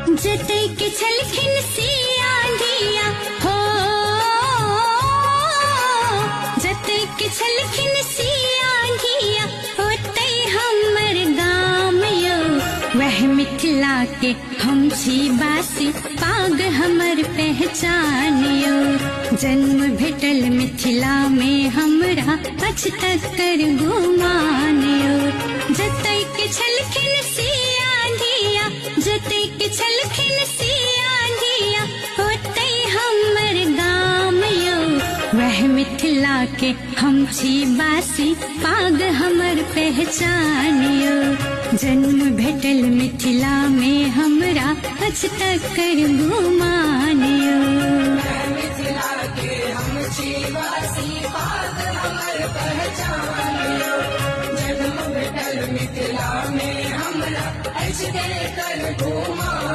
जतै के छलखिन सिया धिया हो, जतै के छलखिन सिया धिया ओतै हमर गाम यौ। वह मिथिला के हम छी बासी, पाग हमर पहचान यौ। जन्म भेटल मिथिला में हमरा, अछ तकर गुमान यौ। जतै के छलखिन सिया धिया, जतै के छलखिन सिया धिया ओतै हमर गाम यौ। वह मिथिला के हम छी बासी, पाग हमर पहचान यौ। जन्म भेटल मिथिला में हमरा, अछ तकर गुमान यौ। मिथिला के हम छी वासी, पाग हमर पहचान यौ। जन्म भेटल मिथिला में हमरा, अछ तकर गुमान।